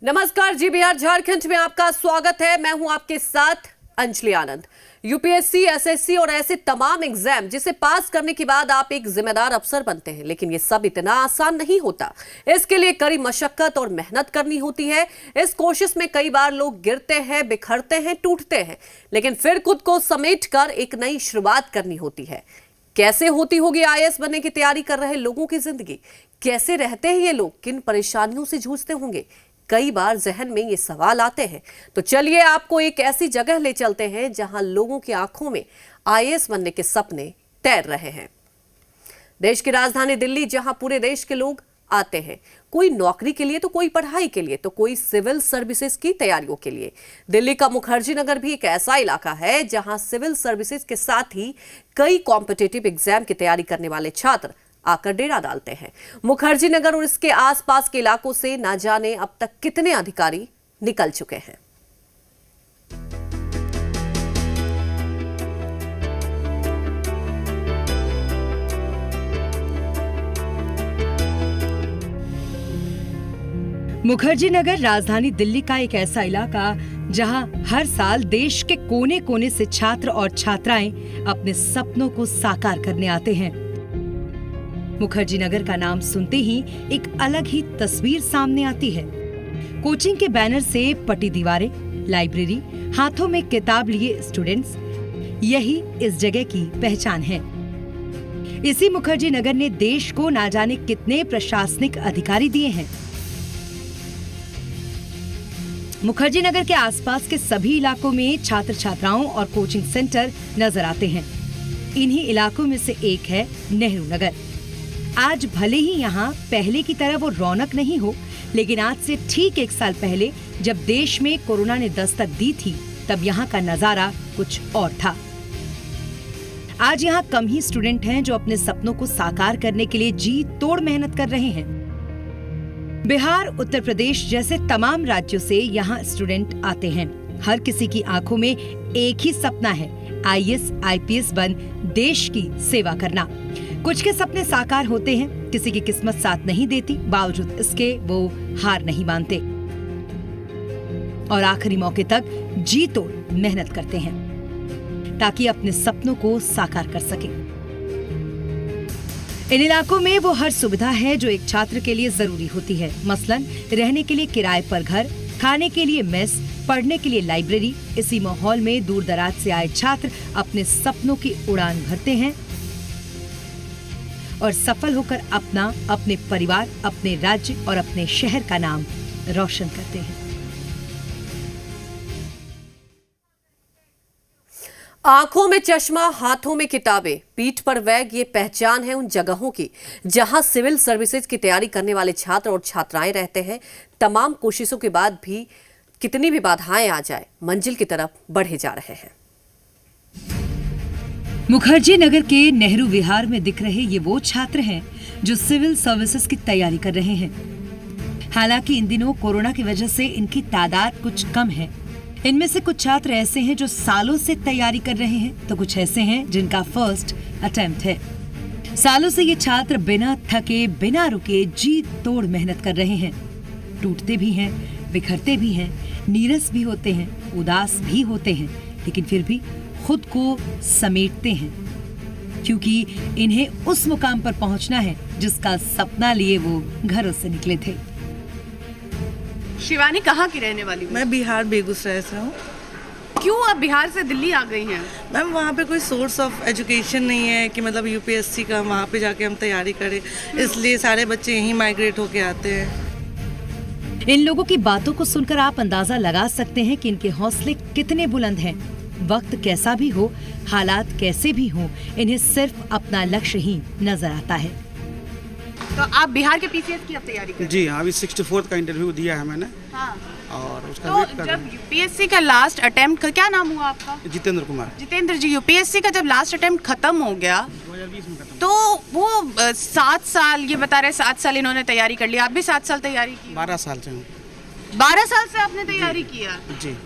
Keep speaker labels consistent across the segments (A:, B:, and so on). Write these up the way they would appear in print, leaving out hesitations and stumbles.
A: नमस्कार जी, बिहार झारखंड में आपका स्वागत है। मैं हूं आपके साथ अंजलि आनंद। यूपीएससी, एसएससी और ऐसे तमाम एग्जाम जिसे पास करने के बाद आप एक जिम्मेदार अफसर बनते हैं, लेकिन ये सब इतना आसान नहीं होता। इसके लिए कड़ी मशक्कत और मेहनत करनी होती है। इस कोशिश में कई बार लोग गिरते हैं, बिखरते हैं, टूटते हैं, लेकिन फिर खुद को समेटकर एक नई शुरुआत करनी होती है। कैसे होती होगी आईएएस बनने की तैयारी कर रहे लोगों की जिंदगी? कैसे रहते हैं ये लोग? किन परेशानियों से जूझते होंगे? कई बार जहन में ये सवाल आते हैं। तो चलिए आपको एक ऐसी जगह ले चलते हैं जहां लोगों की आंखों में आईएएस बनने के सपने तैर रहे हैं। देश की राजधानी दिल्ली, जहां पूरे देश के लोग आते हैं, कोई नौकरी के लिए, तो कोई पढ़ाई के लिए, तो कोई सिविल सर्विसेज की तैयारियों के लिए। दिल्ली का मुखर्जी नगर भी एक ऐसा इलाका है जहां सिविल सर्विसेज के साथ ही कई कॉम्पिटिटिव एग्जाम की तैयारी करने वाले छात्र आकर डेरा डालते हैं। मुखर्जी नगर और इसके आसपास के इलाकों से ना जाने अब तक कितने अधिकारी निकल चुके हैं।
B: मुखर्जी नगर राजधानी दिल्ली का एक ऐसा इलाका जहां हर साल देश के कोने कोने से छात्र और छात्राएं अपने सपनों को साकार करने आते हैं। मुखर्जी नगर का नाम सुनते ही एक अलग ही तस्वीर सामने आती है। कोचिंग के बैनर से पटी दीवारें, लाइब्रेरी, हाथों में किताब लिए स्टूडेंट्स, यही इस जगह की पहचान है। इसी मुखर्जी नगर ने देश को ना जाने कितने प्रशासनिक अधिकारी दिए हैं। मुखर्जी नगर के आसपास के सभी इलाकों में छात्र छात्राओं और कोचिंग सेंटर नजर आते हैं। इन्हीं इलाकों में से एक है नेहरू नगर। आज भले ही यहाँ पहले की तरह वो रौनक नहीं हो, लेकिन आज से ठीक एक साल पहले जब देश में कोरोना ने दस्तक दी थी, तब यहाँ का नजारा कुछ और था। आज यहाँ कम ही स्टूडेंट हैं जो अपने सपनों को साकार करने के लिए जी तोड़ मेहनत कर रहे हैं। बिहार, उत्तर प्रदेश जैसे तमाम राज्यों से यहाँ स्टूडेंट आते हैं। हर किसी की आंखों में एक ही सपना है, आईएएस, आईपीएस बन देश की सेवा करना। कुछ के सपने साकार होते हैं, किसी की किस्मत साथ नहीं देती, बावजूद इसके वो हार नहीं मानते और आखिरी मौके तक जी तोड़ मेहनत करते हैं ताकि अपने सपनों को साकार कर सके। इन इलाकों में वो हर सुविधा है जो एक छात्र के लिए जरूरी होती है। मसलन रहने के लिए किराए पर घर, खाने के लिए मेस, पढ़ने के लिए लाइब्रेरी। इसी माहौल में दूर दराज से आए छात्र अपने सपनों की उड़ान भरते हैं और सफल होकर अपना, अपने परिवार, अपने राज्य और अपने शहर का नाम रोशन करते हैं।
A: आंखों में चश्मा, हाथों में किताबें, पीठ पर बैग, ये पहचान है उन जगहों की जहां सिविल सर्विसेज की तैयारी करने वाले छात्र और छात्राएं रहते हैं। तमाम कोशिशों के बाद भी कितनी भी बाधाएं आ जाए, मंजिल की तरफ बढ़े जा रहे हैं।
B: मुखर्जी नगर के नेहरू विहार में दिख रहे ये वो छात्र हैं जो सिविल सर्विसेज की तैयारी कर रहे हैं। हालांकि इन दिनों कोरोना की वजह से इनकी तादाद कुछ कम है। इनमें से कुछ छात्र ऐसे हैं जो सालों से तैयारी कर रहे हैं, तो कुछ ऐसे हैं जिनका फर्स्ट अटेम्प्ट है। सालों से ये छात्र बिना थके, बिना रुके जी तोड़ मेहनत कर रहे हैं। टूटते भी हैं, बिखरते भी हैं, नीरस भी होते हैं, उदास भी होते हैं, लेकिन फिर भी खुद को समेटते हैं, क्योंकि इन्हें उस मुकाम पर पहुंचना है जिसका सपना लिए वो घरों से निकले थे।
C: शिवानी कहाँ की रहने वाली?
D: मैं बिहार बेगूसराय से हूँ।
C: क्यों आप बिहार से दिल्ली आ गई हैं?
D: मैम वहाँ पे कोई सोर्स ऑफ एजुकेशन नहीं है कि मतलब यूपीएससी का वहाँ पे जाके हम तैयारी करें, इसलिए सारे बच्चे यहीं माइग्रेट होके आते हैं।
B: इन लोगों की बातों को सुनकर आप अंदाजा लगा सकते हैं कि इनके हौसले कितने बुलंद हैं। वक्त कैसा भी हो, हालात कैसे भी हो, इन्हें सिर्फ अपना लक्ष्य ही नजर आता है।
C: तो आप बिहार के पीसीएस की अब तैयारी कर रहे हैं?
E: जी हाँ, अभी 64th का इंटरव्यू दिया है मैंने।
C: हाँ।
E: और उसका
C: तो
E: वेट कर रहे
C: जब
E: हैं।
C: यूपीएससी का लास्ट अटेम्प्ट, क्या नाम हुआ आपका?
E: जितेंद्र कुमार।
C: जितेंद्र जी, यूपीएससी का जब लास्ट अटेम्प्ट खत्म हो गया
E: 2020 में खत्म।
C: तो वो 7 साल, ये बता रहे 7 साल इन्होंने तैयारी कर लिया। आप भी 7 साल तैयारी की?
E: 12 साल से हूँ।
C: 12 साल से आपने तैयारी किया?
E: जी।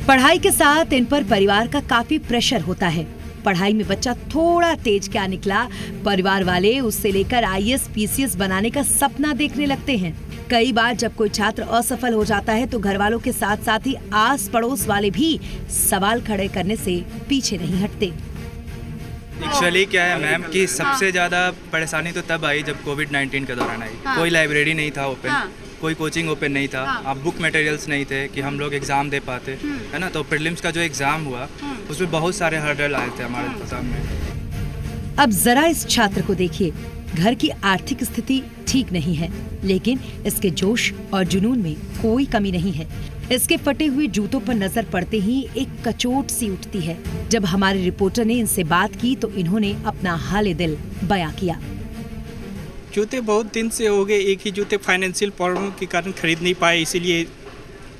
B: पढ़ाई के साथ इन पर परिवार का काफी प्रेशर होता है। पढ़ाई में बच्चा थोड़ा तेज क्या निकला, परिवार वाले उससे लेकर आईएएस, पीसीएस बनाने का सपना देखने लगते हैं। कई बार जब कोई छात्र असफल हो जाता है तो घर वालों के साथ साथ ही आस पड़ोस वाले भी सवाल खड़े करने से पीछे नहीं हटते।
F: एक्चुअली क्या है मैम कि सबसे ज़्यादा परेशानी तो तब आई जब कोविड-19 के दौरान आई। कोई लाइब्रेरी नहीं था ओपन, कोई कोचिंग ओपन नहीं था, अब बुक मटेरियल्स नहीं थे कि हम लोग एग्ज़ाम दे पाते, है ना। तो प्रीलिम्स का जो एग्ज़ाम हुआ उसमें बहुत सारे हर्डल आए थे हमारे सामने।
B: अब जरा इस छात्र को देखिए, घर की आर्थिक स्थिति ठीक नहीं है, लेकिन इसके जोश और जुनून में कोई कमी नहीं है। इसके फटे हुए जूतों पर नजर पड़ते ही एक कचोट सी उठती है। जब हमारे रिपोर्टर ने इनसे बात की तो इन्होंने अपना हाले दिल बयां किया।
G: जूते बहुत दिन से हो गए, एक ही जूते फाइनेंशियल प्रॉब्लम के कारण खरीद नहीं पाए, इसीलिए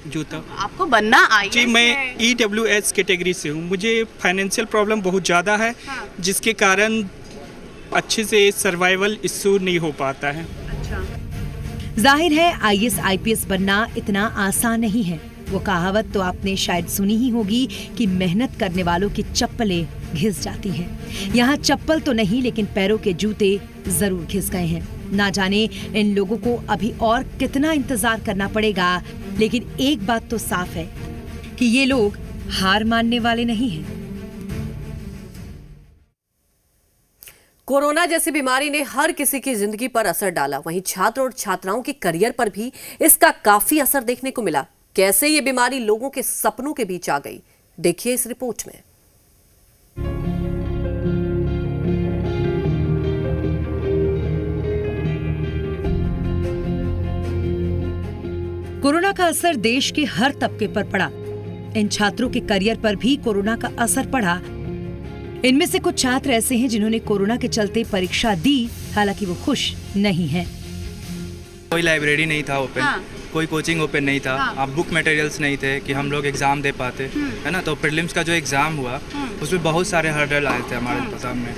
G: जूता।
C: आपको बनना आई
G: जी, मैं EWS कैटेगरी से हूँ, मुझे फाइनेंशियल प्रॉब्लम बहुत ज़्यादा है, जिसके कारण अच्छे से सर्वाइवल इशू नहीं हो पाता है।
B: जाहिर है IAS IPS बनना इतना आसान नहीं है। वो कहावत तो आपने शायद सुनी ही होगी कि मेहनत करने वालों की चप्पलें घिस जाती हैं। यहाँ चप्पल तो नहीं लेकिन पैरों के जूते जरूर घिस गए हैं। ना जाने इन लोगों को अभी और कितना इंतजार करना पड़ेगा, लेकिन एक बात तो साफ है कि ये लोग हार मानने वाले नहीं हैं।
A: कोरोना जैसी बीमारी ने हर किसी की जिंदगी पर असर डाला, वहीं छात्र और छात्राओं के करियर पर भी इसका काफी असर देखने को मिला। कैसे ये बीमारी लोगों के सपनों के बीच आ गई, देखिए इस रिपोर्ट में।
B: कोरोना का असर देश के हर तबके पर पड़ा। इन छात्रों के करियर पर भी कोरोना का असर पड़ा। इनमें से कुछ छात्र ऐसे हैं जिन्होंने कोरोना के चलते परीक्षा दी, हालांकि वो खुश नहीं हैं।
F: कोई लाइब्रेरी नहीं था ओपन, कोई कोचिंग ओपन नहीं था, अब बुक मटेरियल्स नहीं थे कि हम लोग एग्ज़ाम दे पाते, है ना। तो प्रीलिम्स का जो एग्ज़ाम हुआ उसमें बहुत सारे हर्डल आए थे हमारे सामने।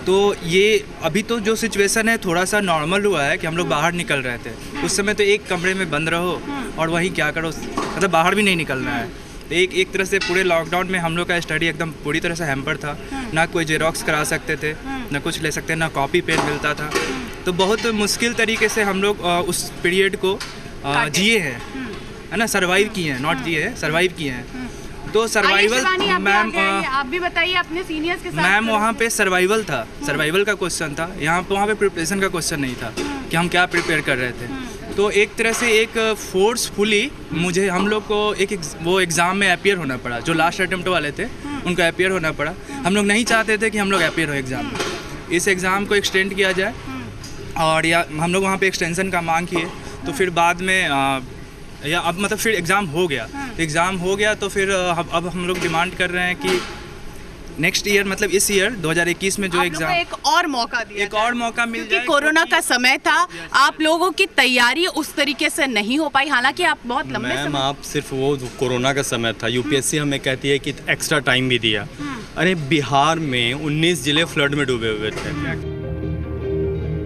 F: तो ये अभी तो जो सिचुएशन है थोड़ा सा नॉर्मल हुआ है कि हम लोग बाहर निकल रहे थे। उस समय तो एक कमरे में बंद रहो और वहीं क्या करो, मतलब बाहर भी नहीं निकलना है। एक तरह से पूरे लॉकडाउन में हम लोग का स्टडी एकदम पूरी तरह से हैम्पर था। ना कोई जेरोक्स करा सकते थे, ना कुछ ले सकते, ना कॉपी पेन मिलता था। तो बहुत मुश्किल तरीके से हम लोग उस पीरियड को जिए हैं, है ना, सर्वाइव किए हैं, नॉट जिए हैं, सर्वाइव किए हैं। तो सर्वाइवल मैम,
C: आप भी बताइए अपने सीनियर्स के साथ।
F: मैम वहाँ पे सर्वाइवल था, सर्वाइवल का क्वेश्चन था। वहाँ पे प्रिपरेशन का क्वेश्चन नहीं था कि हम क्या प्रिपेयर कर रहे थे। तो एक तरह से एक फोर्सफुली हम लोग को वो एग्ज़ाम में अपीयर होना पड़ा। जो लास्ट अटेम्प्ट वाले थे उनको अपीयर होना पड़ा। हम लोग नहीं चाहते थे कि हम लोग अपीयर हो एग्ज़ाम में, इस एग्ज़ाम को एक्सटेंड किया जाए, और या हम लोग वहाँ पे एक्सटेंशन का मांग किए। तो फिर बाद में या अब मतलब फिर एग्ज़ाम हो गया, तो फिर अब हम लोग डिमांड कर रहे हैं कि नेक्स्ट ईयर, मतलब इस ईयर 2021 में जो एग्जाम,
C: एक और मौका मिल जाए,
F: क्योंकि
C: कोरोना का समय था, आप लोगों की तैयारी उस तरीके से नहीं हो पाई, हालांकि आप बहुत लंबे
H: मैम आप सिर्फ वो कोरोना का समय था, यूपीएससी हमें कहती है कि एक्स्ट्रा टाइम भी दिया। अरे बिहार में 19 जिले फ्लड में डूबे हुए थे।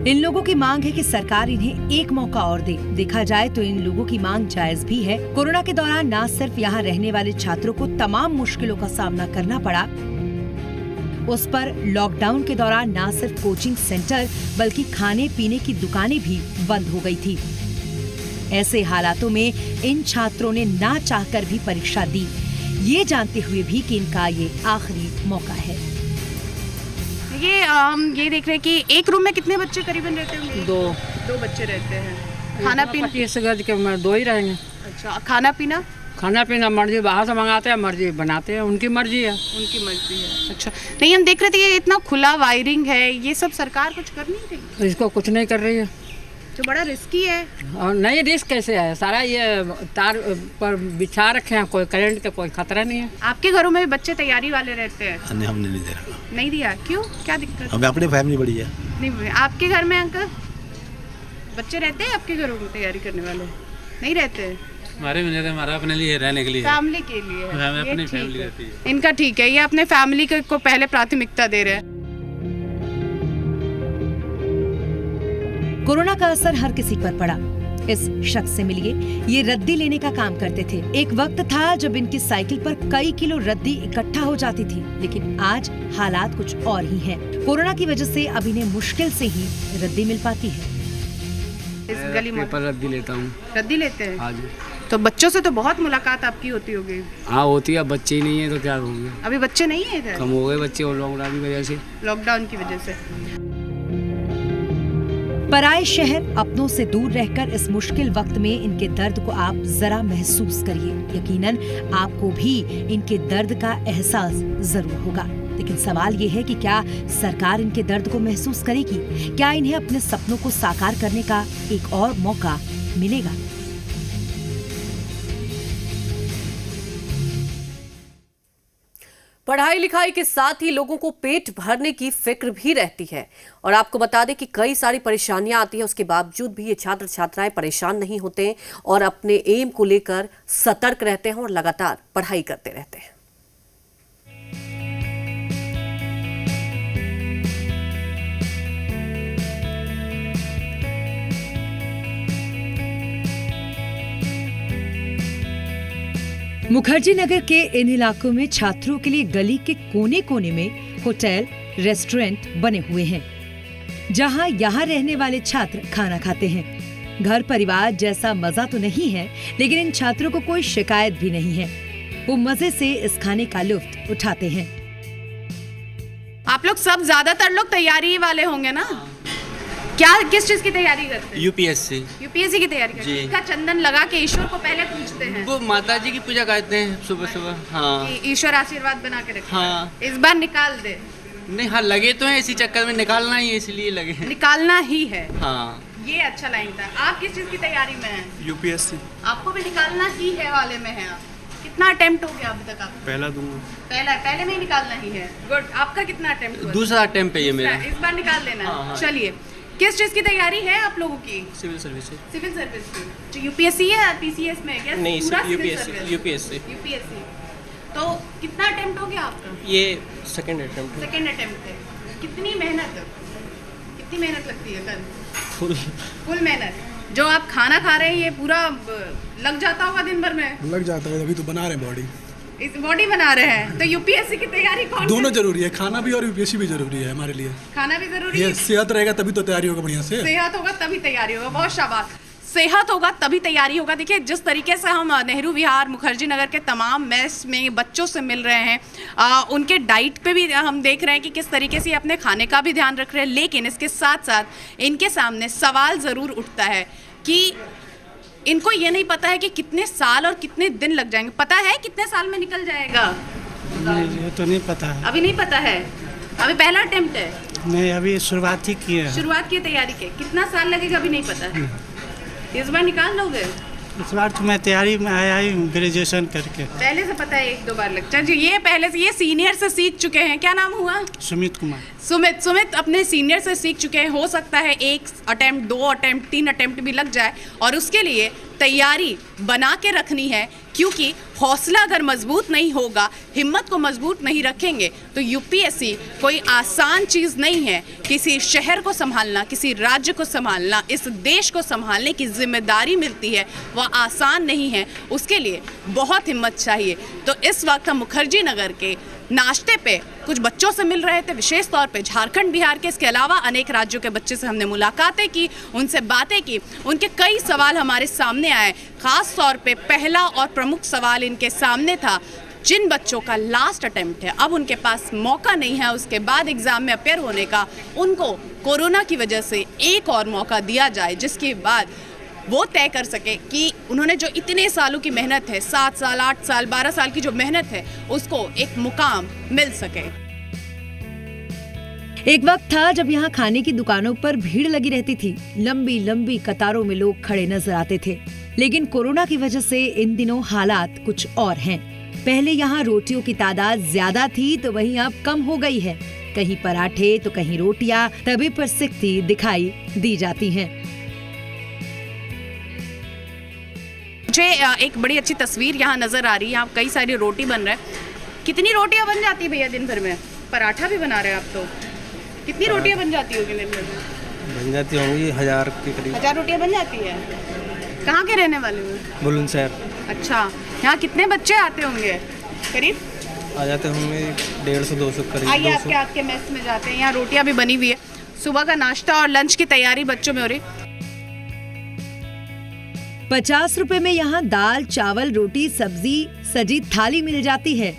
B: इन लोगों की मांग है कि सरकार इन्हें एक मौका और दे। देखा जाए तो इन लोगों की मांग जायज भी है। कोरोना के दौरान न सिर्फ यहाँ रहने वाले छात्रों को तमाम मुश्किलों का सामना करना पड़ा, उस पर लॉकडाउन के दौरान न सिर्फ कोचिंग सेंटर बल्कि खाने पीने की दुकानें भी बंद हो गई थी। ऐसे हालातों में इन छात्रों ने ना चाहकर भी परीक्षा दी, ये जानते हुए भी कि इनका ये आखिरी मौका है।
C: ये देख रहे हैं कि एक रूम में कितने बच्चे करीबन रहते होंगे? दो बच्चे रहते हैं। खाना पीना
I: 25 गज के 2 ही रहेंगे।
C: अच्छा, खाना पीना
I: मर्जी बाहर से मंगाते हैं, मर्जी बनाते हैं, उनकी मर्जी है।
C: अच्छा, नहीं हम देख रहे थे कि इतना खुला वायरिंग है, ये सब सरकार कुछ कर नहीं रही?
I: तो इसको कुछ नहीं कर रही है,
C: तो बड़ा रिस्की है।
I: और नहीं, रिस्क कैसे है, सारा ये तार पर बिछा रखे हैं, कोई करंट का कोई खतरा नहीं है।
C: आपके घरों में भी बच्चे तैयारी वाले रहते हैं?
J: नहीं, हमने नहीं दे रहा।
C: नहीं दिया, क्यों, क्या दिक्कत?
J: हमें अपनी फैमिली बड़ी है।
C: नहीं, आपके घर में अंकल बच्चे रहते हैं? आपके घरों में तैयारी करने वाले नहीं रहते?
K: हमारे में हमारा अपने लिए रहने के लिए,
C: फैमिली के लिए,
K: हमें अपनी फैमिली रहती है।
C: इनका ठीक है, ये अपने फैमिली को पहले प्राथमिकता दे रहे हैं।
B: कोरोना का असर हर किसी पर पड़ा। इस शख्स से मिलिए, ये रद्दी लेने का काम करते थे। एक वक्त था जब इनकी साइकिल पर कई किलो रद्दी इकट्ठा हो जाती थी, लेकिन आज हालात कुछ और ही हैं। कोरोना की वजह से अब इन्हें मुश्किल से ही रद्दी मिल पाती है।
C: इस गली में?
K: पेपर रद्दी लेता हूँ।
C: रद्दी लेते हैं?
K: हाँ जी।
C: तो बच्चों से तो बहुत मुलाकात आपकी होती होगी।
K: हाँ होती है, अब बच्चे ही नहीं है तो क्या होंगे।
C: अभी बच्चे नहीं है इधर?
K: कम हो गए बच्चे और लॉकडाउन की वजह से।
C: लॉकडाउन की वजह से।
B: पराए शहर अपनों से दूर रहकर इस मुश्किल वक्त में इनके दर्द को आप जरा महसूस करिए। यकीनन आपको भी इनके दर्द का एहसास जरूर होगा। लेकिन सवाल ये है कि क्या सरकार इनके दर्द को महसूस करेगी? क्या इन्हें अपने सपनों को साकार करने का एक और मौका मिलेगा?
A: पढ़ाई लिखाई के साथ ही लोगों को पेट भरने की फिक्र भी रहती है। और आपको बता दें कि कई सारी परेशानियां आती हैं, उसके बावजूद भी ये छात्र छात्राएं परेशान नहीं होते और अपने एम को लेकर सतर्क रहते हैं और लगातार पढ़ाई करते रहते हैं।
B: मुखर्जी नगर के इन इलाकों में छात्रों के लिए गली के कोने कोने में होटल, रेस्टोरेंट बने हुए हैं, जहां यहां रहने वाले छात्र खाना खाते हैं। घर परिवार जैसा मजा तो नहीं है, लेकिन इन छात्रों को कोई शिकायत भी नहीं है। वो मजे से इस खाने का लुत्फ उठाते हैं।
C: आप लोग सब ज्यादातर लोग तैयारी वाले होंगे ना? क्या किस चीज की तैयारी करते हैं?
L: यूपीएससी।
C: यूपीएससी की तैयारी करते हैं। इसका चंदन लगा के ईश्वर को पहले पूछते हैं।
L: वो माता जी की पूजा करते हैं सुबह सुबह। हाँ,
C: ईश्वर आशीर्वाद बना के रखे।
L: हाँ।
C: इस बार निकाल दे।
L: नहीं, हाँ लगे तो हैं, इसी चक्कर में निकालना ही है, इसलिए लगे हैं।
C: निकालना ही है।
L: हाँ,
C: ये अच्छा लाइन था। आप किस चीज की तैयारी में हैं?
E: यूपीएससी।
C: आपको भी निकालना ही है वाले में है आप? कितना अटेम्प्ट हो गया अभी तक आपका?
E: पहला दूंगा।
C: पहले में ही निकालना ही है। गुड। आपका कितना अटेम्प्ट हुआ?
L: दूसरा अटेम्प्ट है ये मेरा।
C: इस बार निकाल लेना है।
L: हाँ।
C: चलिए, किस चीज की तैयारी है आप लोगों की?
L: Civil service.
C: सिविल सर्विस की। जो यूपीएससी है, पीसीएस में है क्या?
L: नहीं,
C: पूरा civil
L: UPSC.
C: Service?
L: UPSC.
C: UPSC. तो कितना अटेम्प्ट हो गया आपका?
L: ये सेकंड अटेम्प्ट।
C: सेकंड अटेम्प्ट है। कितनी मेहनत लगती है कल? फुल मेहनत। जो आप खाना खा रहे हैं ये पूरा लग जाता होगा दिन भर में?
J: लग जाता है, अभी तो बना रहे हैं बॉडी।
C: इस बॉडी बना रहे हैं तो यूपीएससी की तैयारी कौन?
J: दोनों जरूरी है, खाना भी और यूपीएससी भी जरूरी है हमारे लिए।
C: खाना भी जरूरी है।
J: सेहत रहेगा तभी तो तैयारी होगा बढ़िया से।
C: सेहत होगा तभी तैयारी होगा। बहुत शाबाश। सेहत होगा तभी तैयारी होगा। देखिए, जिस तरीके से हम नेहरू विहार, मुखर्जी नगर के तमाम मेस में बच्चों से मिल रहे हैं, उनके डाइट पे भी हम देख रहे हैं कि किस तरीके से अपने खाने का भी ध्यान रख रहे हैं। लेकिन इसके साथ साथ इनके सामने सवाल ज़रूर उठता है कि इनको ये नहीं पता है कि कितने साल और कितने दिन लग जाएंगे। पता है कितने साल में निकल जाएगा?
E: नहीं, ये तो नहीं पता है।
C: अभी नहीं पता है। अभी पहला अटेम्प्ट है।
E: नहीं, अभी शुरुआत ही की है।
C: शुरुआत की तैयारी के कितना साल लगेगा अभी नहीं पता है। इस बार निकाल लोगे?
E: इस बार तो मैं तैयारी में आया ही ग्रेजुएशन करके।
C: पहले से पता है, 1-2 बार लगता है। ये पहले से, ये सीनियर से सीख चुके हैं। क्या नाम हुआ?
E: सुमित कुमार।
C: सुमित अपने सीनियर से सीख चुके हैं। हो सकता है 1 अटेम्प्ट, 2 अटेम्प्ट, 3 अटेम्प्ट भी लग जाए और उसके लिए तैयारी बना के रखनी है, क्योंकि हौसला अगर मजबूत नहीं होगा, हिम्मत को मजबूत नहीं रखेंगे तो यूपीएससी कोई आसान चीज़ नहीं है। किसी शहर को संभालना, किसी राज्य को संभालना, इस देश को संभालने की जिम्मेदारी मिलती है, वह आसान नहीं है। उसके लिए बहुत हिम्मत चाहिए। तो इस वक्त हम मुखर्जी नगर के नाश्ते पे कुछ बच्चों से मिल रहे थे, विशेष तौर पे झारखंड, बिहार के, इसके अलावा अनेक राज्यों के बच्चे से हमने मुलाकातें की, उनसे बातें की। उनके कई सवाल हमारे सामने आए। खास तौर पे पहला और प्रमुख सवाल इनके सामने था, जिन बच्चों का लास्ट अटेम्प्ट है, अब उनके पास मौका नहीं है उसके बाद एग्ज़ाम में अपेयर होने का, उनको कोरोना की वजह से एक और मौका दिया जाए, जिसके बाद वो तय कर सके कि उन्होंने जो इतने सालों की मेहनत है, 7 साल, 8 साल, 12 साल की जो मेहनत है, उसको एक मुकाम मिल सके।
B: एक वक्त था जब यहाँ खाने की दुकानों पर भीड़ लगी रहती थी। लंबी लंबी कतारों में लोग खड़े नजर आते थे। लेकिन कोरोना की वजह से इन दिनों हालात कुछ और हैं। पहले यहाँ रोटियों की तादाद ज्यादा थी तो वहीं अब कम हो गई है। कहीं पराठे तो कहीं रोटियां तवे पर सिकती दिखाई दी जाती हैं।
C: मुझे एक बड़ी अच्छी तस्वीर यहाँ नज़र आ रही है। यहाँ कई सारी रोटी बन रहा है। कितनी रोटियाँ बन जाती है भैया दिन भर में? पराठा भी बना रहे हैं आप तो। कितनी रोटियाँ बन जाती होगी दिन भर में?
L: बन जाती होंगी 1000 के करीब।
C: 1000 रोटियाँ बन जाती है। कहाँ के रहने वाले हो?
L: बुलंदशहर।
C: अच्छा, यहाँ कितने बच्चे आते होंगे करीब?
L: आ जाते होंगे 150-200 करीब।
C: आइए, आपके मेस में जाते हैं। यहाँ रोटियाँ भी बनी हुई है। सुबह का नाश्ता और लंच की तैयारी बच्चों में हो रही।
B: 50 रुपए में यहाँ दाल, चावल, रोटी, सब्जी सजी थाली मिल जाती है।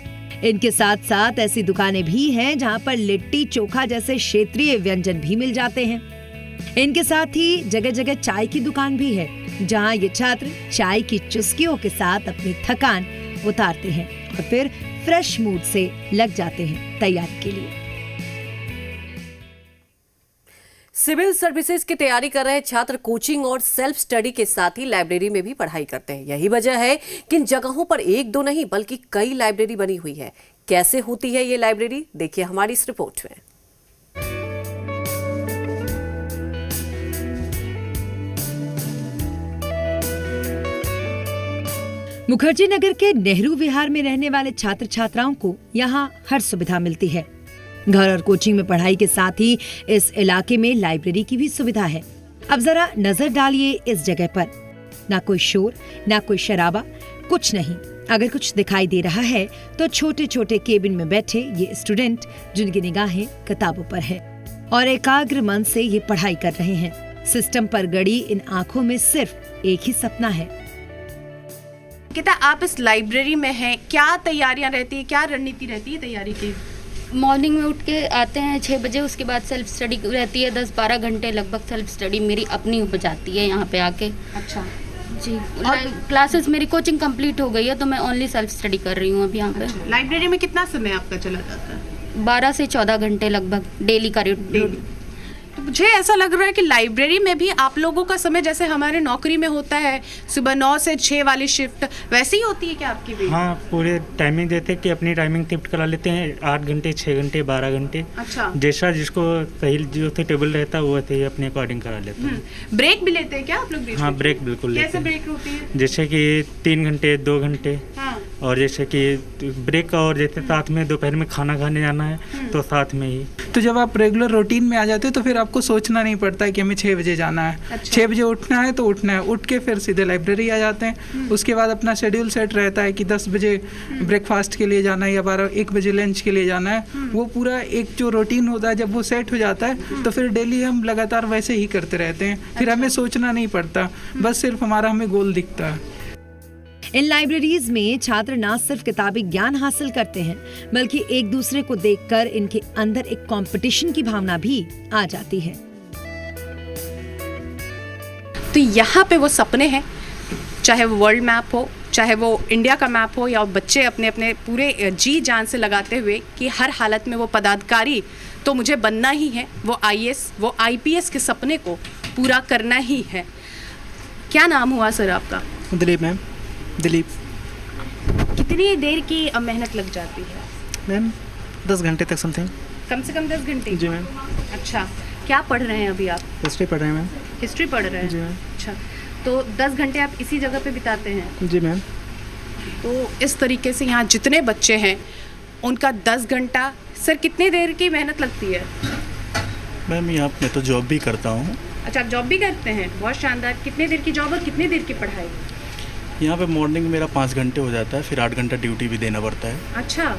B: इनके साथ साथ ऐसी दुकानें भी हैं जहाँ पर लिट्टी चोखा जैसे क्षेत्रीय व्यंजन भी मिल जाते हैं। इनके साथ ही जगह जगह चाय की दुकान भी है, जहाँ ये छात्र चाय की चुस्कियों के साथ अपनी थकान उतारते हैं और फिर फ्रेश मूड से लग जाते हैं तैयारी के लिए।
A: सिविल सर्विसेज की तैयारी कर रहे छात्र कोचिंग और सेल्फ स्टडी के साथ ही लाइब्रेरी में भी पढ़ाई करते हैं। यही वजह है कि इन जगहों पर एक दो नहीं बल्कि कई लाइब्रेरी बनी हुई है। कैसे होती है ये लाइब्रेरी, देखिए हमारी इस रिपोर्ट में।
B: मुखर्जी नगर के नेहरू विहार में रहने वाले छात्र छात्राओं को यहाँ हर सुविधा मिलती है। घर और कोचिंग में पढ़ाई के साथ ही इस इलाके में लाइब्रेरी की भी सुविधा है। अब जरा नजर डालिए इस जगह पर। ना कोई शोर, ना कोई शराबा, कुछ नहीं। अगर कुछ दिखाई दे रहा है तो छोटे छोटे केबिन में बैठे ये स्टूडेंट जिनकी निगाहें किताबों पर है और एकाग्र मन से ये पढ़ाई कर रहे हैं। सिस्टम पर गड़ी इन आंखों में सिर्फ एक ही सपना है।
C: कितना आप इस लाइब्रेरी में हैं, क्या तैयारियां रहती है, क्या रणनीति रहती है तैयारी की?
M: मॉर्निंग में उठ के आते हैं 6 बजे, उसके बाद सेल्फ स्टडी रहती है 10-12 घंटे लगभग। सेल्फ स्टडी मेरी अपनी हो जाती है यहाँ पे आके।
C: अच्छा
M: जी, और क्लासेस मेरी कोचिंग कंप्लीट हो गई है तो मैं ओनली सेल्फ स्टडी कर रही हूँ अभी यहाँ पे।
C: अच्छा, लाइब्रेरी में कितना समय आपका चला जाता है?
M: 12 से 14 घंटे लगभग डेली का
C: डेली। तो मुझे ऐसा लग रहा है कि लाइब्रेरी में भी आप लोगों का समय जैसे हमारे नौकरी में होता है सुबह 9 से 6 वाली शिफ्ट, वैसी ही होती है क्या आपकी भी?
E: हाँ, पूरे टाइमिंग देते हैं कि अपनी टाइमिंग शिफ्ट करा लेते हैं। 8 घंटे, 6 घंटे, 12 घंटे।
C: अच्छा।
E: जैसा जिसको सही जो टेबल रहता है वो ही अपने अकॉर्डिंग करा लेते हैं।
C: ब्रेक भी लेते हैं क्या आप लोग?
E: हाँ, ब्रेक बिल्कुल लेते हैं।
C: कैसे ब्रेक होती है?
E: जैसे कि 3 घंटे, 2 घंटे।
C: हाँ।
E: और जैसे कि ब्रेक, और जैसे साथ में दोपहर में खाना खाने जाना है तो साथ में ही।
N: तो जब आप रेगुलर रूटीन में आ जाते हो तो फिर आपको सोचना नहीं पड़ता है कि हमें 6 बजे जाना है। अच्छा। 6 बजे उठना है तो उठना है, उठ के फिर सीधे लाइब्रेरी आ जाते हैं। उसके बाद अपना शेड्यूल सेट रहता है कि 10 बजे ब्रेकफास्ट के लिए जाना है या 1 बजे लंच के लिए जाना है। वो पूरा एक जो रूटीन होता है जब वो सेट हो जाता है तो फिर डेली हम लगातार वैसे ही करते रहते हैं। फिर हमें सोचना नहीं पड़ता, बस सिर्फ हमें गोल दिखता है।
B: इन लाइब्रेरीज में छात्र न सिर्फ किताबी ज्ञान हासिल करते हैं बल्कि एक दूसरे को देखकर इनके अंदर एक कंपटीशन की भावना भी आ जाती है।
C: तो यहाँ पे वो सपने हैं, चाहे वो वर्ल्ड मैप हो, चाहे वो इंडिया का मैप हो, या बच्चे अपने अपने पूरे जी जान से लगाते हुए कि हर हालत में वो पदाधिकारी तो मुझे बनना ही है, वो IAS, वो IPS के सपने को पूरा करना ही है। क्या नाम हुआ सर आपका?
O: दिलीप मैम। दिलीप।
C: कितनी देर की मेहनत लग जाती है
O: मैम? 10 घंटे तक समथिंग।
C: कम से कम 10 घंटे?
O: जी मैम।
C: अच्छा, क्या पढ़ रहे हैं अभी आप?
O: हिस्ट्री पढ़ रहे हैं मैम।
C: हिस्ट्री पढ़ रहे हैं?
O: जी मैम।
C: अच्छा, तो 10 घंटे आप इसी जगह पे बिताते हैं?
O: जी मैम।
C: तो इस तरीके से यहाँ जितने बच्चे हैं उनका 10 घंटा, सर कितनी देर की मेहनत लगती है?
P: मैम यहाँ मैं तो जॉब भी करता हूँ।
C: अच्छा, आप जॉब भी करते हैं, बहुत शानदार। कितने देर की जॉब और कितनी देर की पढ़ाई?
P: यहाँ पे मॉर्निंग मेरा 5 घंटे हो जाता है, फिर 8 घंटा ड्यूटी भी देना पड़ता है।
C: अच्छा।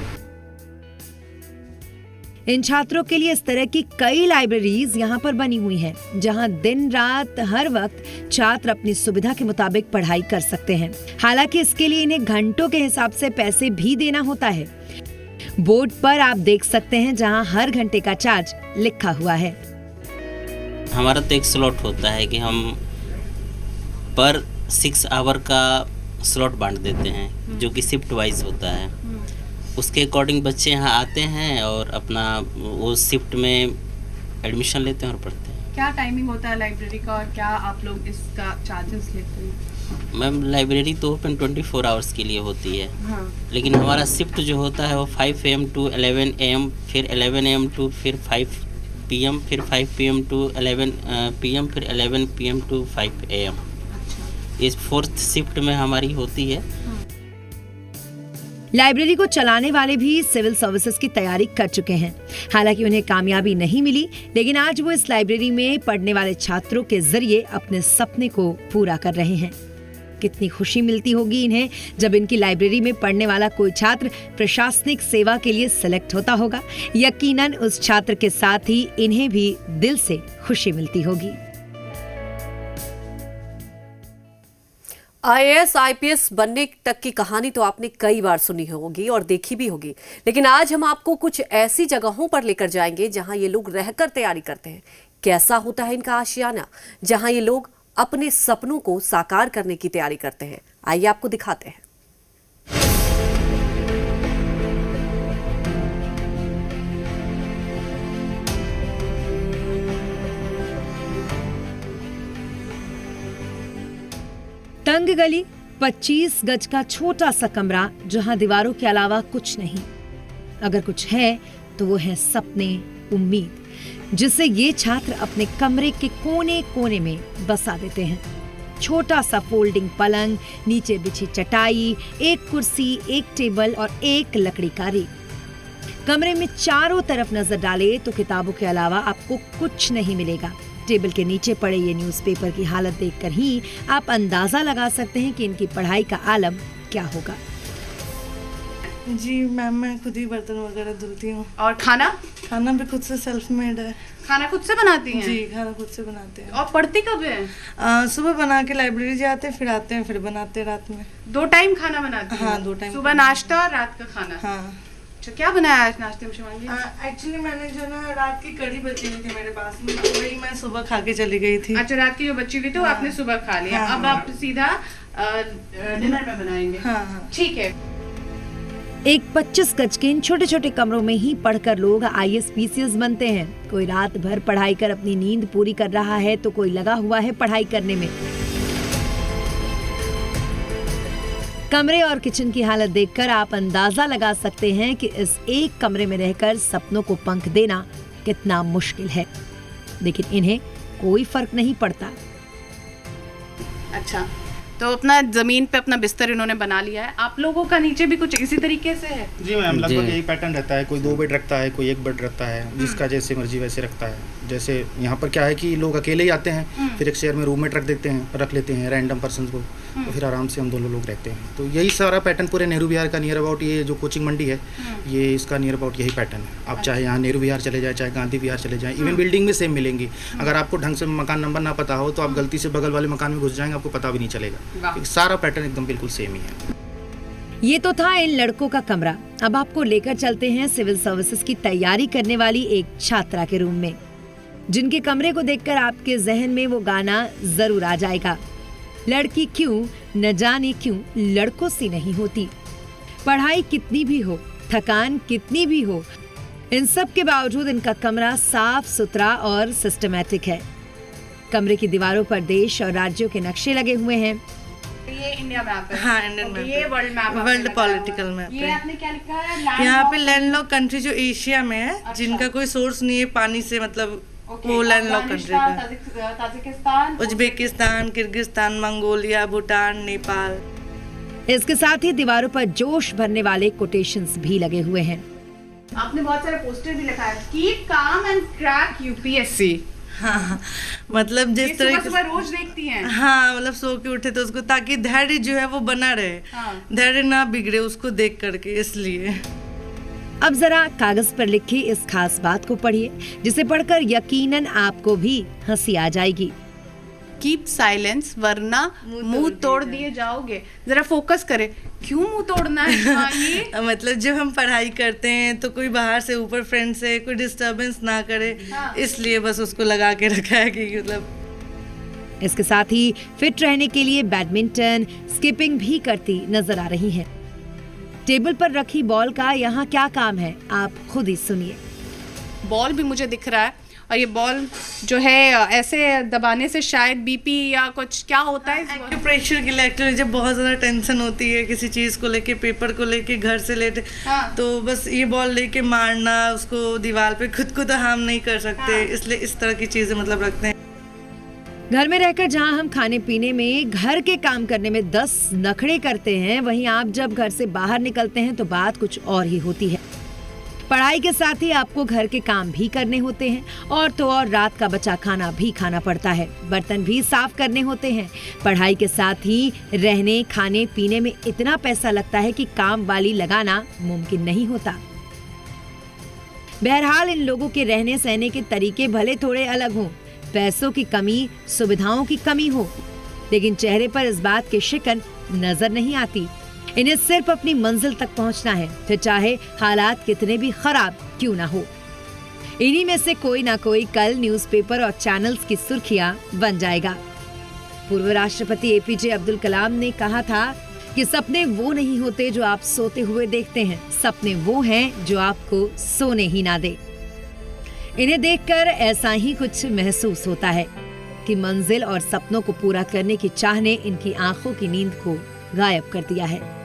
B: इन छात्रों के लिए इस तरह की कई लाइब्रेरीज यहाँ पर बनी हुई हैं, जहाँ दिन रात हर वक्त छात्र अपनी सुविधा के मुताबिक पढ़ाई कर सकते हैं। हालांकि इसके लिए इन्हें घंटों के हिसाब से पैसे भी देना होता है। बोर्ड पर आप देख सकते हैं जहाँ हर घंटे का चार्ज लिखा हुआ है।
Q: हमारा तो एक स्लॉट होता है कि हम पर 6 आवर का स्लॉट बांट देते हैं जो कि शिफ्ट वाइज होता है। उसके अकॉर्डिंग बच्चे यहाँ आते हैं और अपना वो शिफ्ट में एडमिशन लेते हैं और पढ़ते हैं।
C: क्या टाइमिंग होता है लाइब्रेरी का और क्या आप लोग इसका चार्जेस लेते हैं?
Q: मैम लाइब्रेरी तो ओपन 24 आवर्स के लिए होती है।
C: हाँ।
Q: लेकिन हमारा शिफ्ट जो होता है वो 5 AM to 11 AM, फिर 11 AM to फिर 5 PM, फिर 5 PM to 11 PM, फिर 11 PM to 5 AM। इस 4th शिफ्ट में हमारी होती है।
B: लाइब्रेरी को चलाने वाले भी सिविल सर्विसेज की तैयारी कर चुके हैं। हालांकि उन्हें कामयाबी नहीं मिली, लेकिन आज वो इस लाइब्रेरी में पढ़ने वाले छात्रों के जरिए अपने सपने को पूरा कर रहे हैं। कितनी खुशी मिलती होगी इन्हें जब इनकी लाइब्रेरी में पढ़ने वाला कोई छात्र प्रशासनिक सेवा के लिए सिलेक्ट होता होगा। यकीनन उस छात्र के साथ ही इन्हें भी दिल से खुशी मिलती होगी।
A: IAS IPS बनने तक की कहानी तो आपने कई बार सुनी होगी और देखी भी होगी, लेकिन आज हम आपको कुछ ऐसी जगहों पर लेकर जाएंगे जहां ये लोग रहकर तैयारी करते हैं। कैसा होता है इनका आशियाना, जहां ये लोग अपने सपनों को साकार करने की तैयारी करते हैं। आइए आपको दिखाते हैं।
B: तंग गली, 25 गज का छोटा सा कमरा जहां दीवारों के अलावा कुछ नहीं। अगर कुछ है तो वो है सपने, उम्मीद, जिसे ये छात्र अपने कमरे के कोने कोने में बसा देते हैं। छोटा सा फोल्डिंग पलंग, नीचे बिछी चटाई, एक कुर्सी, एक टेबल और एक लकड़ी का रैक। कमरे में चारों तरफ नजर डाले तो किताबों के अलावा आपको कुछ नहीं मिलेगा। टेबल के नीचे पड़े ये न्यूज़पेपर की हालत देखकर ही आप अंदाजा लगा सकते हैं कि इनकी पढ़ाई का आलम क्या होगा।
D: जी मैम, मैं खुद ही बर्तन वगैरह धुलती हूँ।
C: और खाना?
D: खाना भी खुद से सेल्फ मेड है।
C: खाना खुद से बनाती हैं?
D: जी, खाना खुद से बनाते हैं।
C: और पढ़ती कब है?
D: सुबह बना के लाइब्रेरी जाते हैं, फिर आते हैं, फिर बनाते हैं रात में।
C: 2 टाइम खाना बनाती हैं?
D: हाँ, 2 टाइम।
C: सुबह नाश्ता और रात का खाना?
D: हाँ।
C: अच्छा, क्या बनाया आज नाश्ते में शिवांगी?
D: एक्चुअली मैंने जो ना रात की कढ़ी बची हुई थी मेरे पास में, वही मैं सुबह खा के चली गई थी।
C: अच्छा, रात की जो बची हुई थी वो आपने सुबह खा लिया। अब आप सीधा डिनर में बनाएंगे?
D: हाँ।
C: ठीक है।
B: एक 25 गज के इन छोटे छोटे कमरों में ही पढ़कर लोग IAS PCS बनते हैं। कोई रात भर पढ़ाई कर अपनी नींद पूरी कर रहा है तो कोई लगा हुआ है पढ़ाई करने में। कमरे और किचन की हालत देखकर आप अंदाजा लगा सकते हैं कि इस एक कमरे में रहकर सपनों को पंख देना कितना मुश्किल है, लेकिन इन्हें कोई फर्क नहीं पड़ता।
C: अच्छा, तो अपना जमीन पे अपना बिस्तर इन्होंने बना लिया है। आप लोगों का नीचे भी कुछ इसी तरीके से है?
P: जी मैम, लगभग यही पैटर्न रहता है। कोई 2 बेड रखता है, कोई 1 बेड रखता है, जिसका जैसे मर्जी वैसे रखता है। जैसे यहाँ पर क्या है कि लोग अकेले ही आते हैं, फिर एक शेयर में रूममेट रख लेते हैं रैंडम पर्सन को, तो फिर आराम से हम दोनों लोग रहते हैं। तो यही सारा पैटर्न पूरे नेहरू विहार का नियर अबाउट, ये जो कोचिंग मंडी है ये इसका नियर अबाउट यही पैटर्न है। आप चाहे यहाँ नेहरू विहार चले जाए, चाहे गांधी विहार चले जाएं, इवन बिल्डिंग में सेम मिलेंगी। अगर आपको ढंग से मकान नंबर ना पता हो तो आप गलती से बगल वाले मकान में घुस जाएंगे, आपको पता भी नहीं चलेगा। सारा पैटर्न एकदम बिल्कुल सेम ही है।
B: ये तो था इन लड़कों का कमरा। अब आपको लेकर चलते हैं सिविल सर्विसेज की तैयारी करने वाली एक छात्रा के रूम में, जिनके कमरे को देखकर आपके जहन में वो गाना जरूर आ जाएगा। लड़की क्यों न जाने क्यों लड़कों सी नहीं होती। पढ़ाई कितनी भी हो, थकान कितनी भी हो, इन सब के बावजूद इनका कमरा साफ सुथरा और सिस्टमैटिक है। कमरे की दीवारों पर देश और राज्यों के नक्शे लगे हुए हैं।
C: ये इंडिया मैप है?
D: हाँ, इंडियन मैप।
C: ये world map,
D: world political map है।
C: ये आपने क्या लिखा है?
D: यहाँ पे लैंडलॉक कंट्री जो एशिया में है, अच्छा, जिनका कोई सोर्स नहीं है पानी से, मतलब वो लैंडलॉक कंट्री का।
C: Tajikistan,
D: Uzbekistan, Kyrgyzstan, Mongolia, Bhutan, Nepal.
B: इसके साथ ही दीवारों पर जोश भरने वाले कोटेशंस भी लगे हुए हैं।
C: आपने बहुत सारे पोस्टर भी लिखा है, keep calm and crack UPSC।
D: हाँ, मतलब जिस तरह
C: सुबह रोज देखती हैं?
D: हाँ, मतलब सो के उठे तो उसको, ताकि धैर्य जो है वो बना रहे, धैर्य ना बिगड़े उसको देख करके, इसलिए।
B: अब जरा कागज पर लिखी इस खास बात को पढ़िए, जिसे पढ़कर यकीनन आपको भी हंसी आ जाएगी।
C: कीप साइलेंस वरना मुंह तोड़ दिए जाओगे। जरा फोकस करें, क्यों मुंह तोड़ना है?
D: मतलब जब हम पढ़ाई करते हैं तो कोई बाहर से, ऊपर फ्रेंड से कोई डिस्टरबेंस ना करे, इसलिए बस उसको लगा के रखा है कि मतलब।
B: इसके साथ ही फिट रहने के लिए बैडमिंटन, स्किपिंग भी करती नजर आ रही हैं। टेबल पर रखी बॉल का यहाँ क्या काम है, आप खुद ही सुनिए।
C: बॉल भी मुझे दिख रहा है, और ये बॉल जो है ऐसे दबाने से शायद BP या कुछ क्या होता है?
D: प्रेशर के लिए एक्चुअली जब बहुत ज़्यादा टेंशन होती है किसी चीज़ को लेके, पेपर को लेके, घर से लेके, तो बस ये बॉल लेके मारना उसको दीवार पे, खुद को तो हार्म नहीं कर सकते, इसलिए इस तरह की चीज़ें मतलब रखते हैं।
B: घर में रहकर जहां हम खाने पीने में, घर के काम करने में 10 नखड़े करते हैं, वहीं आप जब घर से बाहर निकलते हैं तो बात कुछ और ही होती है। पढ़ाई के साथ ही आपको घर के काम भी करने होते हैं, और तो और रात का बचा खाना भी खाना पड़ता है, बर्तन भी साफ करने होते हैं। पढ़ाई के साथ ही रहने, खाने पीने में इतना पैसा लगता है कि काम वाली लगाना मुमकिन नहीं होता। बहरहाल इन लोगों के रहने सहने के तरीके भले थोड़े अलग हों, पैसों की कमी, सुविधाओं की कमी हो, लेकिन चेहरे पर इस बात की शिकन नजर नहीं आती। इन्हें सिर्फ अपनी मंजिल तक पहुंचना है, फिर चाहे हालात कितने भी खराब क्यों ना हो। इन्हीं में से कोई ना कोई कल न्यूज़पेपर और चैनल्स की सुर्खियां बन जाएगा। पूर्व राष्ट्रपति एपीजे अब्दुल कलाम ने कहा था कि सपने वो नहीं होते जो आप सोते हुए देखते हैं, सपने वो हैं जो आपको सोने ही ना दे। इन्हें देखकर ऐसा ही कुछ महसूस होता है कि मंजिल और सपनों को पूरा करने की चाह ने इनकी आंखों की नींद को गायब कर दिया है।